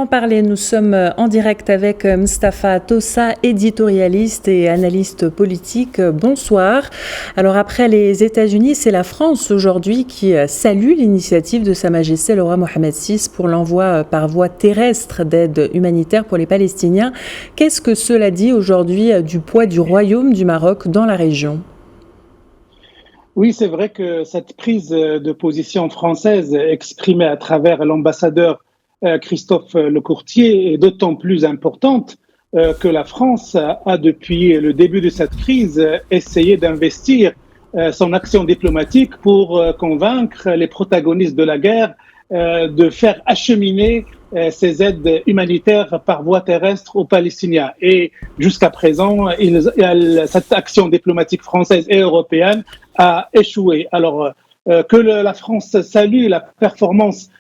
en parler, nous sommes en direct avec Mustapha Tossa, éditorialiste et analyste politique. Bonsoir. Alors après les États-Unis, c'est la France aujourd'hui qui salue l'initiative de Sa Majesté le roi Mohammed VI pour l'envoi par voie terrestre d'aide humanitaire pour les Palestiniens. Qu'est-ce que cela dit aujourd'hui du poids du Royaume du Maroc dans la région ? Oui, c'est vrai que cette prise de position française exprimée à travers l'ambassadeur Christophe Lecourtier est d'autant plus importante que la France a, depuis le début de cette crise, essayé d'investir son action diplomatique pour convaincre les protagonistes de la guerre de faire acheminer ces aides humanitaires par voie terrestre aux Palestiniens. Et jusqu'à présent, cette action diplomatique française et européenne a échoué. Alors que la France salue la performance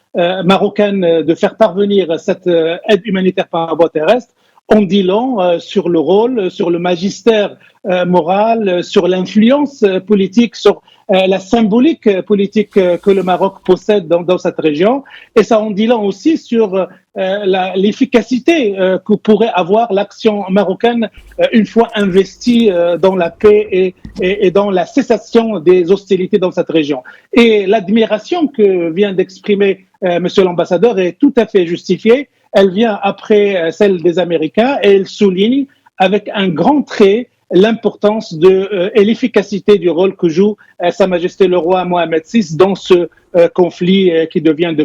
marocaine de faire parvenir cette aide humanitaire par voie terrestre, on dit long sur le rôle, sur le magistère moral, sur l'influence politique, sur la symbolique politique que le Maroc possède dans cette région. Et ça en dit long aussi sur l'efficacité que pourrait avoir l'action marocaine une fois investie dans la paix et dans la cessation des hostilités dans cette région. Et l'admiration que vient d'exprimer Monsieur l'ambassadeur est tout à fait justifiée. Elle vient après celle des Américains et elle souligne avec un grand trait l'importance et l'efficacité du rôle que joue Sa Majesté le roi Mohammed VI dans ce conflit qui est de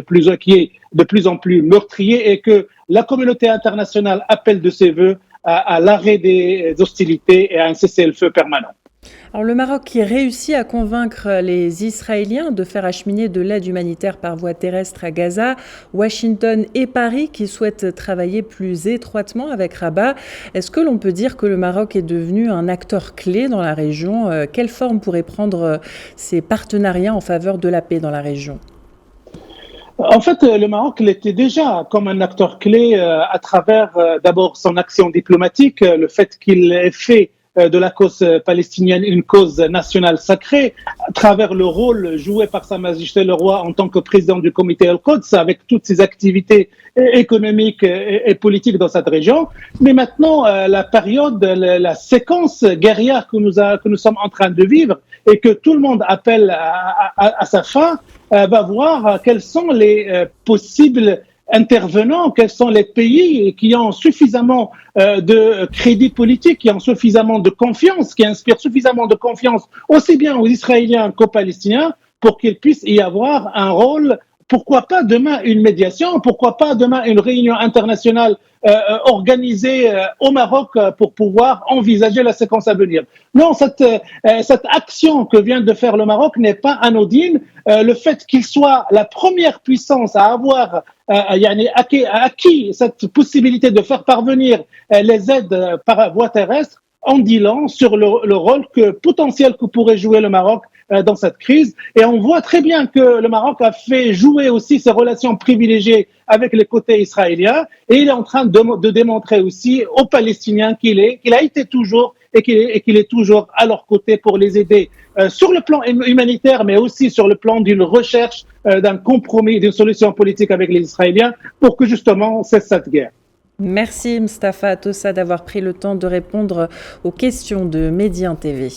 plus en plus meurtrier et que la communauté internationale appelle de ses vœux à l'arrêt des hostilités et à un cessez-le-feu permanent. Alors, le Maroc qui réussit à convaincre les Israéliens de faire acheminer de l'aide humanitaire par voie terrestre à Gaza, Washington et Paris qui souhaitent travailler plus étroitement avec Rabat. Est-ce que l'on peut dire que le Maroc est devenu un acteur clé dans la région ? Quelle forme pourraient prendre ces partenariats en faveur de la paix dans la région ? En fait, le Maroc l'était déjà comme un acteur clé à travers d'abord son action diplomatique, le fait qu'il ait fait de la cause palestinienne une cause nationale sacrée, à travers le rôle joué par Sa Majesté le Roi en tant que président du comité Al-Quds, avec toutes ses activités économiques et politiques dans cette région. Mais maintenant, la période, la séquence guerrière que nous sommes en train de vivre et que tout le monde appelle à sa fin, va voir quels sont les possibles intervenants, quels sont les pays qui ont suffisamment de crédit politique, qui ont suffisamment de confiance, qui inspirent suffisamment de confiance aussi bien aux Israéliens qu'aux Palestiniens pour qu'il puisse y avoir un rôle. Pourquoi pas demain une médiation, pourquoi pas demain une réunion internationale organisée au Maroc pour pouvoir envisager la séquence à venir. Non, cette action que vient de faire le Maroc n'est pas anodine. Le fait qu'il soit la première puissance à avoir acquis cette possibilité de faire parvenir les aides par voie terrestre en dit long sur le rôle potentiel que pourrait jouer le Maroc dans cette crise. Et on voit très bien que le Maroc a fait jouer aussi ses relations privilégiées avec les côtés israéliens et il est en train de démontrer aussi aux Palestiniens qu'il a été toujours et qu'il est toujours à leur côté pour les aider sur le plan humanitaire, mais aussi sur le plan d'une recherche d'un compromis, d'une solution politique avec les Israéliens pour que justement cesse cette guerre. Merci Mustapha Tossa d'avoir pris le temps de répondre aux questions de Médien TV.